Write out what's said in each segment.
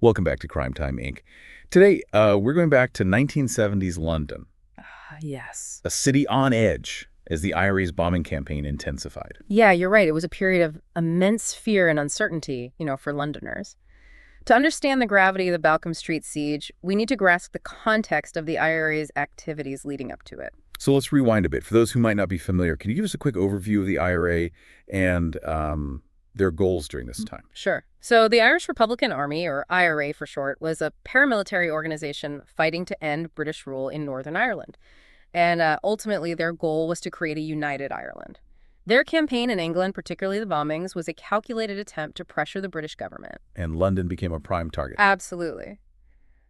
Welcome back to Crime Time, Inc. Today, we're going back to 1970s London, Yes. a city on edge as the IRA's bombing campaign intensified. Yeah, you're right. It was a period of immense fear and uncertainty, for Londoners. To understand the gravity of the Balcombe Street Siege, we need to grasp the context of the IRA's activities leading up to it. So let's rewind a bit. For those who might not be familiar, can you give us a quick overview of the IRA and their goals during this time? Sure. So the Irish Republican Army, or IRA for short, was a paramilitary organization fighting to end British rule in Northern Ireland. And ultimately, their goal was to create a united Ireland. Their campaign in England, particularly the bombings, was a calculated attempt to pressure the British government. And London became a prime target. Absolutely.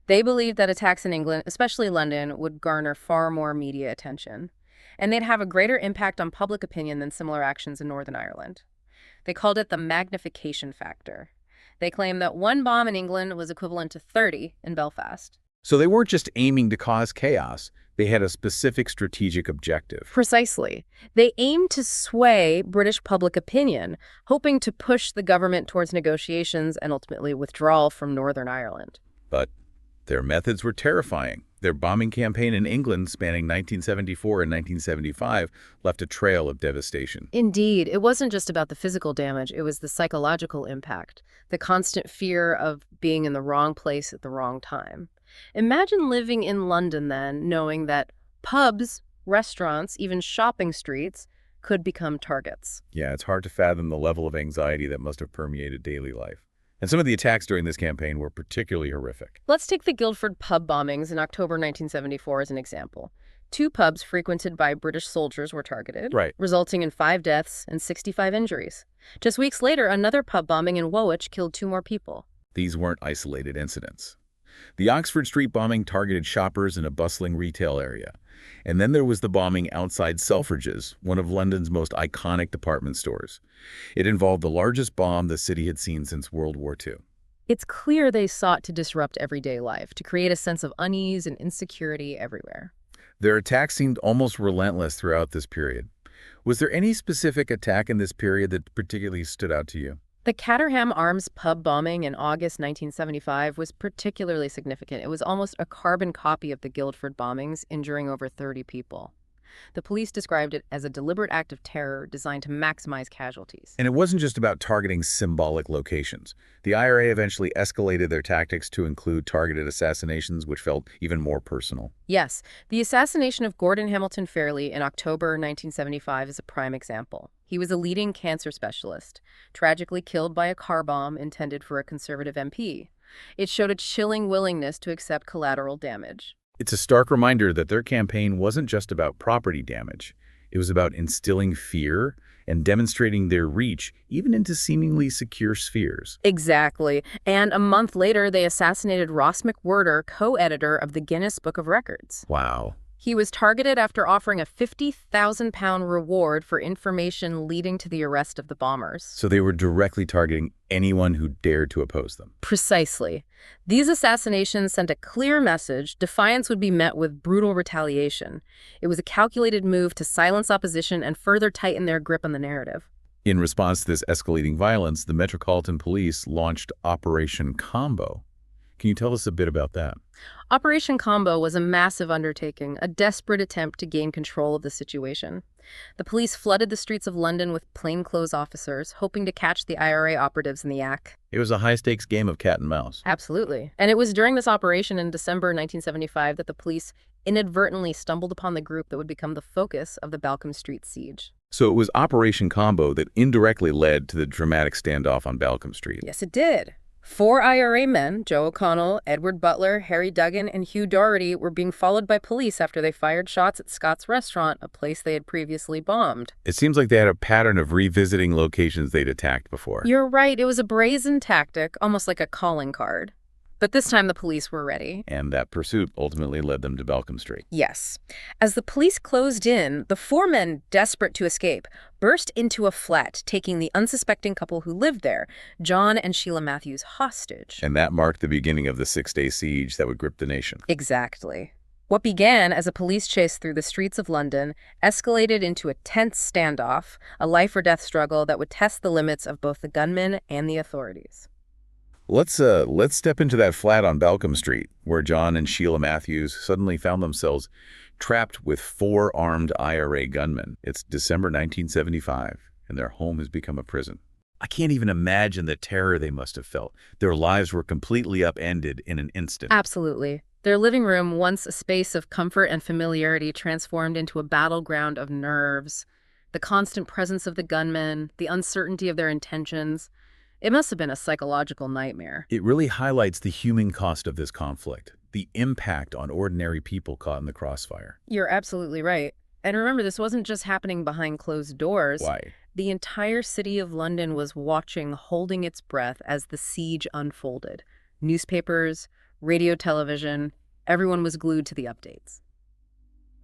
They believed that attacks in England, especially London, would garner far more media attention. And they'd have a greater impact on public opinion than similar actions in Northern Ireland. They called it the magnification factor. They claimed that one bomb in England was equivalent to 30 in Belfast. So they weren't just aiming to cause chaos. They had a specific strategic objective. Precisely. They aimed to sway British public opinion, hoping to push the government towards negotiations and ultimately withdrawal from Northern Ireland. But their methods were terrifying. Their bombing campaign in England, spanning 1974 and 1975, left a trail of devastation. Indeed, it wasn't just about the physical damage, it was the psychological impact, the constant fear of being in the wrong place at the wrong time. Imagine living in London then, knowing that pubs, restaurants, even shopping streets could become targets. Yeah, it's hard to fathom the level of anxiety that must have permeated daily life. And some of the attacks during this campaign were particularly horrific. Let's take the Guildford pub bombings in October 1974 as an example. Two pubs frequented by British soldiers were targeted, Right. resulting in 5 deaths and 65 injuries. Just weeks later, another pub bombing in Woolwich killed 2 more people. These weren't isolated incidents. The Oxford Street bombing targeted shoppers in a bustling retail area. And then there was the bombing outside Selfridges, one of London's most iconic department stores. It involved the largest bomb the city had seen since World War II. It's clear they sought to disrupt everyday life, to create a sense of unease and insecurity everywhere. Their attacks seemed almost relentless throughout this period. Was there any specific attack in this period that particularly stood out to you? The Caterham Arms pub bombing in August 1975 was particularly significant. It was almost a carbon copy of the Guildford bombings, injuring over 30 people. The police described it as a deliberate act of terror designed to maximize casualties. And it wasn't just about targeting symbolic locations. The IRA eventually escalated their tactics to include targeted assassinations, which felt even more personal. Yes, the assassination of Gordon Hamilton Fairley in October 1975 is a prime example. He was a leading cancer specialist, tragically killed by a car bomb intended for a Conservative MP. It showed a chilling willingness to accept collateral damage. It's a stark reminder that their campaign wasn't just about property damage. It was about instilling fear and demonstrating their reach even into seemingly secure spheres. Exactly. And a month later, they assassinated Ross McWhirter, co-editor of the Guinness Book of Records. Wow. He was targeted after offering a £50,000 reward for information leading to the arrest of the bombers. So they were directly targeting anyone who dared to oppose them. Precisely. These assassinations sent a clear message: defiance would be met with brutal retaliation. It was a calculated move to silence opposition and further tighten their grip on the narrative. In response to this escalating violence, the Metropolitan Police launched Operation Combo. Can you tell us a bit about that? Operation Combo was a massive undertaking, a desperate attempt to gain control of the situation. The police flooded the streets of London with plainclothes officers, hoping to catch the IRA operatives in the act. It was a high-stakes game of cat and mouse. Absolutely. And it was during this operation in December 1975 that the police inadvertently stumbled upon the group that would become the focus of the Balcombe Street Siege. So it was Operation Combo that indirectly led to the dramatic standoff on Balcombe Street. Yes, it did. 4 IRA men, Joe O'Connell, Edward Butler, Harry Duggan, and Hugh Doherty, were being followed by police after they fired shots at Scott's Restaurant, a place they had previously bombed. It seems like they had a pattern of revisiting locations they'd attacked before. You're right, it was a brazen tactic, almost like a calling card. But this time the police were ready. And that pursuit ultimately led them to Balcombe Street. Yes. As the police closed in, the 4 men, desperate to escape, burst into a flat, taking the unsuspecting couple who lived there, John and Sheila Matthews, hostage. And that marked the beginning of the 6-day siege that would grip the nation. Exactly. What began as a police chase through the streets of London escalated into a tense standoff, a life-or-death struggle that would test the limits of both the gunmen and the authorities. Let's step into that flat on Balcombe Street, where John and Sheila Matthews suddenly found themselves trapped with four armed IRA gunmen. It's December 1975, and their home has become a prison. I can't even imagine the terror they must have felt. Their lives were completely upended in an instant. Absolutely. Their living room, once a space of comfort and familiarity, transformed into a battleground of nerves. The constant presence of the gunmen, the uncertainty of their intentions. It must have been a psychological nightmare. It really highlights the human cost of this conflict, the impact on ordinary people caught in the crossfire. You're absolutely right. And remember, this wasn't just happening behind closed doors. Why? The entire city of London was watching, holding its breath as the siege unfolded. Newspapers, radio, television, everyone was glued to the updates.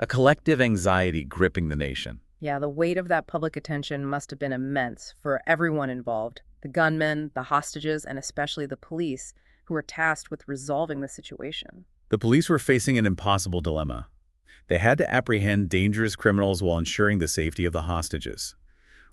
A collective anxiety gripping the nation. Yeah, the weight of that public attention must have been immense for everyone involved. The gunmen, the hostages, and especially the police, who were tasked with resolving the situation. The police were facing an impossible dilemma. They had to apprehend dangerous criminals while ensuring the safety of the hostages.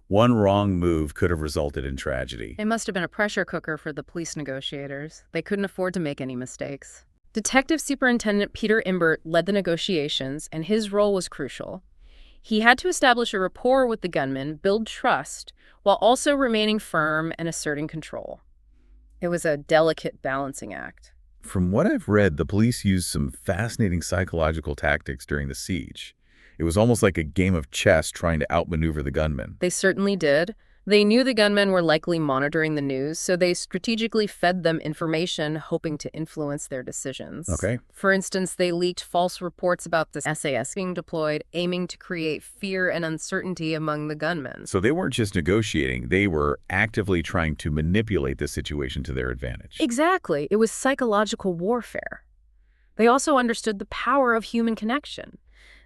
One wrong move could have resulted in tragedy. It must have been a pressure cooker for the police negotiators. They couldn't afford to make any mistakes. Detective Superintendent Peter Imbert led the negotiations, and his role was crucial. He had to establish a rapport with the gunmen, build trust, while also remaining firm and asserting control. It was a delicate balancing act. From what I've read, the police used some fascinating psychological tactics during the siege. It was almost like a game of chess trying to outmaneuver the gunmen. They certainly did. They knew the gunmen were likely monitoring the news, so they strategically fed them information, hoping to influence their decisions. Okay. For instance, they leaked false reports about the SAS being deployed, aiming to create fear and uncertainty among the gunmen. So they weren't just negotiating, they were actively trying to manipulate the situation to their advantage. Exactly. It was psychological warfare. They also understood the power of human connection.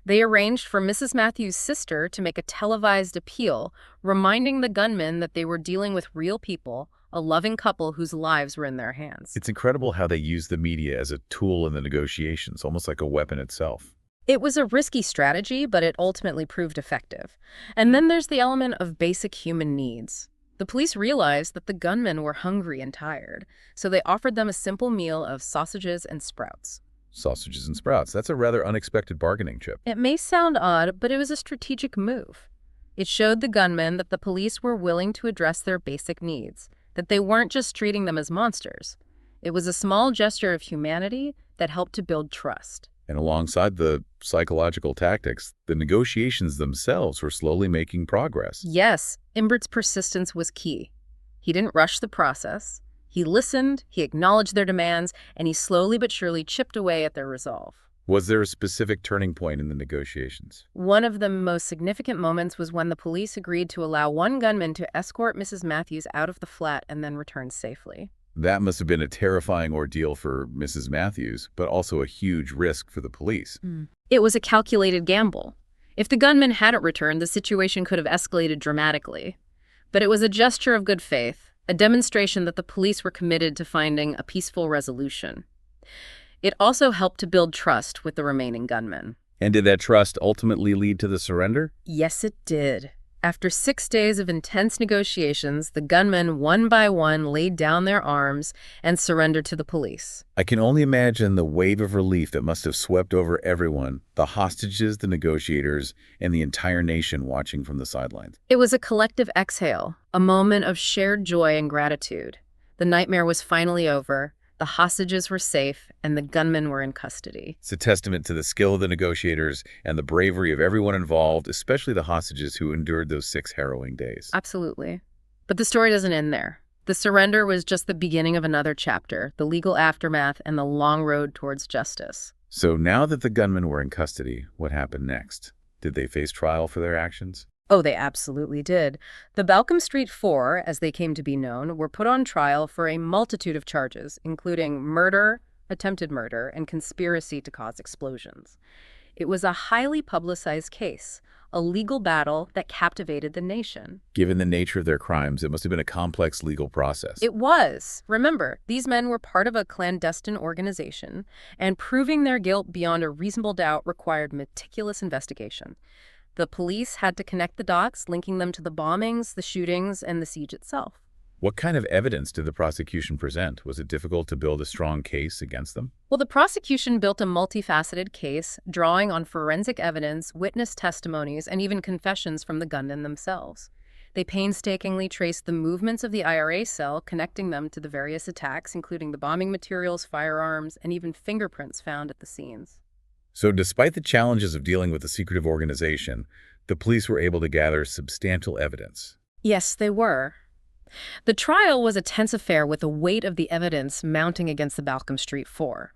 They arranged for Mrs. Matthews' sister to make a televised appeal, reminding the gunmen that they were dealing with real people, a loving couple whose lives were in their hands. It's incredible how they used the media as a tool in the negotiations, almost like a weapon itself. It was a risky strategy, but it ultimately proved effective. And then there's the element of basic human needs. The police realized that the gunmen were hungry and tired, so they offered them a simple meal of sausages and sprouts. Sausages and sprouts. That's a rather unexpected bargaining chip. It may sound odd, but it was a strategic move. It showed the gunmen that the police were willing to address their basic needs, that they weren't just treating them as monsters. It was a small gesture of humanity that helped to build trust. And alongside the psychological tactics, the negotiations themselves were slowly making progress. Yes, Imbert's persistence was key. He didn't rush the process. He listened, he acknowledged their demands, and he slowly but surely chipped away at their resolve. Was there a specific turning point in the negotiations? One of the most significant moments was when the police agreed to allow one gunman to escort Mrs. Matthews out of the flat and then return safely. That must have been a terrifying ordeal for Mrs. Matthews, but also a huge risk for the police. It was a calculated gamble. If the gunman hadn't returned, the situation could have escalated dramatically. But it was a gesture of good faith, a demonstration that the police were committed to finding a peaceful resolution. It also helped to build trust with the remaining gunmen. And did that trust ultimately lead to the surrender? Yes, it did. After 6 days of intense negotiations, the gunmen one by one laid down their arms and surrendered to the police. I can only imagine the wave of relief that must have swept over everyone, the hostages, the negotiators, and the entire nation watching from the sidelines. It was a collective exhale, a moment of shared joy and gratitude. The nightmare was finally over, the hostages were safe, and the gunmen were in custody. It's a testament to the skill of the negotiators and the bravery of everyone involved, especially the hostages who endured those 6 harrowing days. Absolutely. But the story doesn't end there. The surrender was just the beginning of another chapter, the legal aftermath and the long road towards justice. So now that the gunmen were in custody, what happened next? Did they face trial for their actions? Oh, they absolutely did. The Balcombe Street Four, as they came to be known, were put on trial for a multitude of charges, including murder, attempted murder, and conspiracy to cause explosions. It was a highly publicized case, a legal battle that captivated the nation. Given the nature of their crimes, it must have been a complex legal process. It was. Remember, these men were part of a clandestine organization, and proving their guilt beyond a reasonable doubt required meticulous investigation. The police had to connect the dots, linking them to the bombings, the shootings, and the siege itself. What kind of evidence did the prosecution present? Was it difficult to build a strong case against them? Well, the prosecution built a multifaceted case, drawing on forensic evidence, witness testimonies, and even confessions from the gunmen themselves. They painstakingly traced the movements of the IRA cell, connecting them to the various attacks, including the bombing materials, firearms, and even fingerprints found at the scenes. So despite the challenges of dealing with a secretive organization, the police were able to gather substantial evidence. Yes, they were. The trial was a tense affair with the weight of the evidence mounting against the Balcombe Street Four.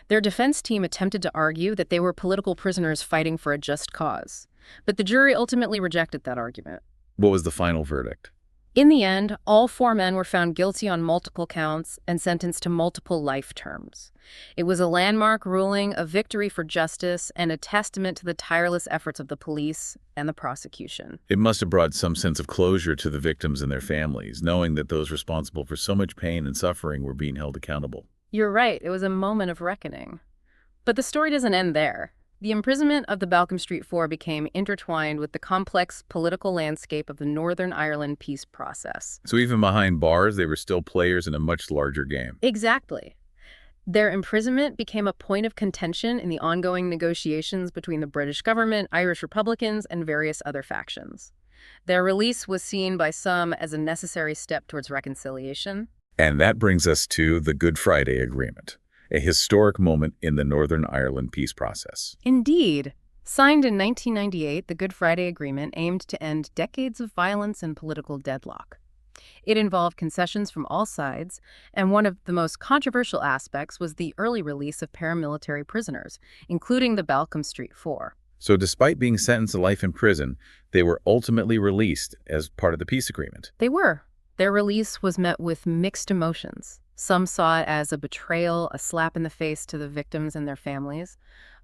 Their defense team attempted to argue that they were political prisoners fighting for a just cause, but the jury ultimately rejected that argument. What was the final verdict? In the end, all four men were found guilty on multiple counts and sentenced to multiple life terms. It was a landmark ruling, a victory for justice, and a testament to the tireless efforts of the police and the prosecution. It must have brought some sense of closure to the victims and their families, knowing that those responsible for so much pain and suffering were being held accountable. You're right, it was a moment of reckoning. But the story doesn't end there. The imprisonment of the Balcombe Street Four became intertwined with the complex political landscape of the Northern Ireland peace process. So even behind bars, they were still players in a much larger game. Exactly. Their imprisonment became a point of contention in the ongoing negotiations between the British government, Irish Republicans, and various other factions. Their release was seen by some as a necessary step towards reconciliation. And that brings us to the Good Friday Agreement, a historic moment in the Northern Ireland peace process. Indeed. Signed in 1998, the Good Friday Agreement aimed to end decades of violence and political deadlock. It involved concessions from all sides, and one of the most controversial aspects was the early release of paramilitary prisoners, including the Balcombe Street Four. So despite being sentenced to life in prison, they were ultimately released as part of the peace agreement. They were. Their release was met with mixed emotions. Some saw it as a betrayal, a slap in the face to the victims and their families.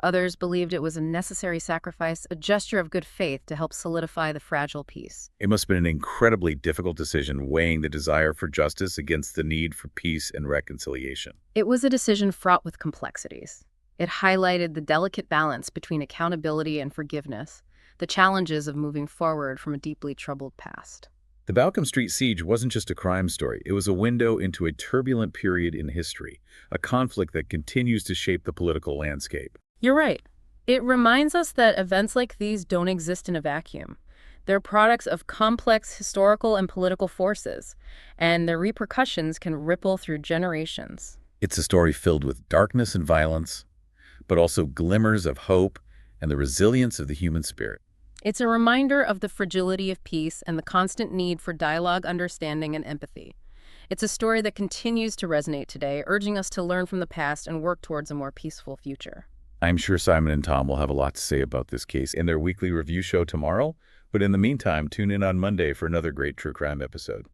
Others believed it was a necessary sacrifice, a gesture of good faith to help solidify the fragile peace. It must have been an incredibly difficult decision, weighing the desire for justice against the need for peace and reconciliation. It was a decision fraught with complexities. It highlighted the delicate balance between accountability and forgiveness, the challenges of moving forward from a deeply troubled past. The Balcombe Street Siege wasn't just a crime story. It was a window into a turbulent period in history, a conflict that continues to shape the political landscape. You're right. It reminds us that events like these don't exist in a vacuum. They're products of complex historical and political forces, and their repercussions can ripple through generations. It's a story filled with darkness and violence, but also glimmers of hope and the resilience of the human spirit. It's a reminder of the fragility of peace and the constant need for dialogue, understanding, and empathy. It's a story that continues to resonate today, urging us to learn from the past and work towards a more peaceful future. I'm sure Simon and Tom will have a lot to say about this case in their weekly review show tomorrow, but in the meantime, tune in on Monday for another great true crime episode.